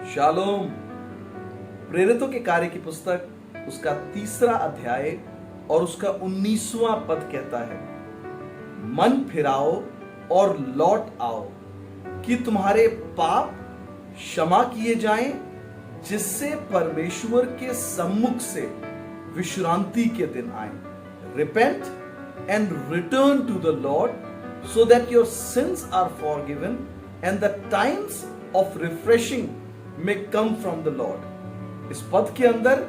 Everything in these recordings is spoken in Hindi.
शालोम। प्रेरितों के कार्य की पुस्तक उसका 3 अध्याय और उसका 19वां पद कहता है, मन फिराओ और लौट आओ कि तुम्हारे पाप क्षमा किए जाएं, जिससे परमेश्वर के सम्मुख से विश्रांति के दिन आए। Repent and return to the Lord so that your sins are forgiven and the times of refreshing may come from the Lord. इस पद के अंदर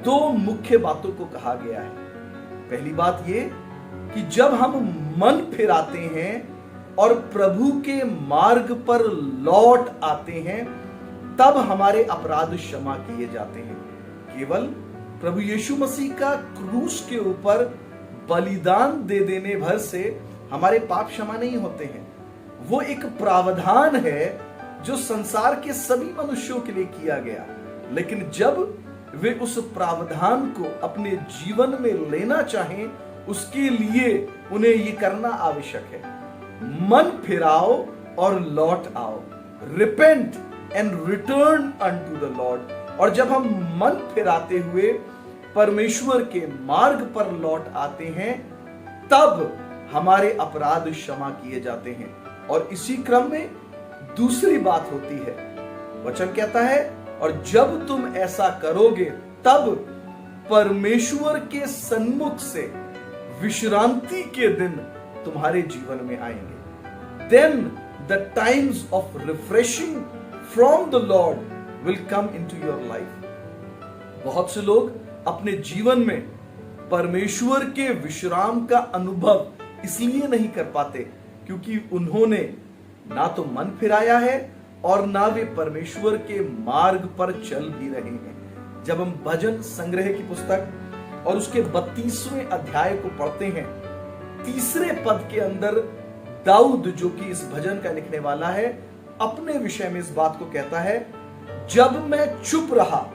2 मुख्य बातों को कहा गया है। पहली बात यह कि जब हम मन फिराते हैं और प्रभु के मार्ग पर लौट आते हैं, तब हमारे अपराध क्षमा किए जाते हैं। केवल प्रभु यीशु मसीह का क्रूस के ऊपर बलिदान दे देने भर से हमारे पाप क्षमा नहीं होते हैं। वो एक प्रावधान है जो संसार के सभी मनुष्यों के लिए किया गया, लेकिन जब वे उस प्रावधान को अपने जीवन में लेना चाहें, उसके लिए उन्हें यह करना आवश्यक है। मन फिराओ और लौट आओ। Repent and return unto the Lord. और जब हम मन फिराते हुए परमेश्वर के मार्ग पर लौट आते हैं, तब हमारे अपराध क्षमा किए जाते हैं। और इसी क्रम में दूसरी बात होती है, वचन कहता है, और जब तुम ऐसा करोगे तब परमेश्वर के सन्मुख से विश्रांति के दिन तुम्हारे जीवन में आएंगे। Then the times of refreshing from the Lord will come into your life। बहुत से लोग अपने जीवन में परमेश्वर के विश्राम का अनुभव इसलिए नहीं कर पाते क्योंकि उन्होंने ना तो मन फिराया है और ना वे परमेश्वर के मार्ग पर चल भी रहे हैं। जब हम भजन संग्रह की पुस्तक और उसके 32वें अध्याय को पढ़ते हैं, 3 पद के अंदर दाऊद, जो कि इस भजन का लिखने वाला है, अपने विषय में इस बात को कहता है, जब मैं चुप रहा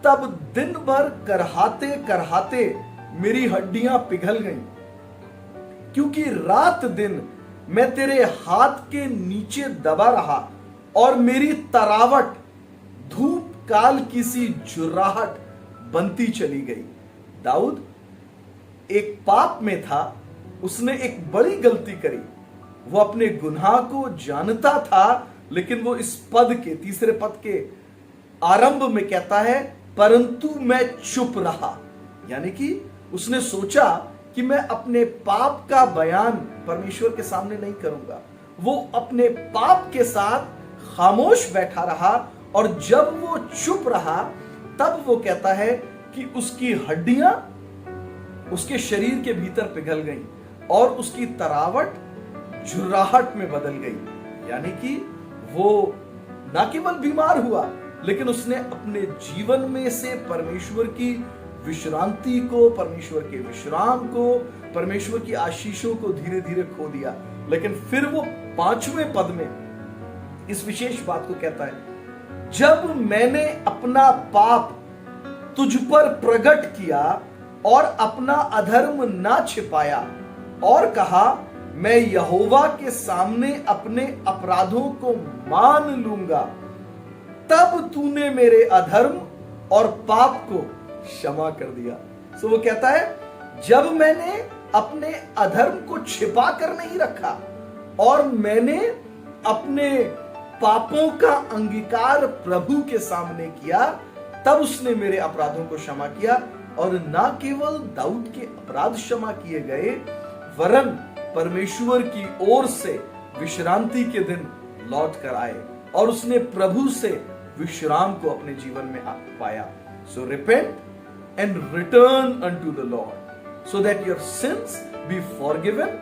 तब दिन भर करहाते करहाते मेरी हड्डियां पिघल गईं, क्योंकि रात दिन मैं तेरे हाथ के नीचे दबा रहा और मेरी तरावट धूप काल की सी झुर्राहट बनती चली गई। दाऊद एक पाप में था, उसने एक बड़ी गलती करी। वो अपने गुनाह को जानता था, लेकिन वो इस पद के 3 पद के आरंभ में कहता है, परंतु मैं चुप रहा। यानी कि उसने सोचा कि मैं अपने पाप का बयान परमेश्वर के सामने नहीं करूंगा। वो अपने पाप के साथ खामोश बैठा रहा, और जब वो चुप रहा तब वो कहता है कि उसकी हड्डियां उसके शरीर के भीतर पिघल गईं और उसकी तरावट झुर्राहट में बदल गई। यानी कि वो न केवल बीमार हुआ, लेकिन उसने अपने जीवन में से परमेश्वर की विश्रांति को, परमेश्वर के विश्राम को, परमेश्वर की आशीषों को धीरे धीरे खो दिया। लेकिन फिर वो 5वें पद में इस विशेष बात को कहता है, जब मैंने अपना पाप तुझ पर प्रकट किया और अपना अधर्म ना छिपाया और कहा, मैं यहोवा के सामने अपने अपराधों को मान लूंगा, तब तूने मेरे अधर्म और पाप को क्षमा कर दिया। सो वो कहता है, जब मैंने अपने अधर्म को छिपा कर नहीं रखा और मैंने अपने पापों का अंगीकार प्रभु के सामने किया, तब उसने मेरे अपराधों को क्षमा किया। और ना केवल दाऊद के अपराध क्षमा किए गए, वरन परमेश्वर की ओर से विश्रांति के दिन लौट कर आए और उसने प्रभु से विश्राम को अपने जीवन में पाया। सो repent and return unto the Lord, so that your sins be forgiven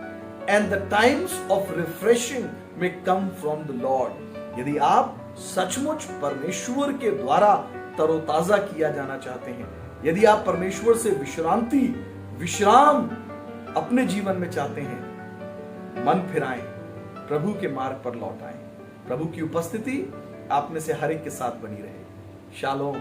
and the times of refreshing may come from the Lord। यदि आप सचमुच परमेश्वर के द्वारा तरोताजा किया जाना चाहते हैं, यदि आप परमेश्वर से विश्राम अपने जीवन में चाहते हैं, मन फिराएं, प्रभु के मार्ग पर लौट आएं। प्रभु की उपस्थिति आप में से हर एक के साथ बनी रहे। शालोम।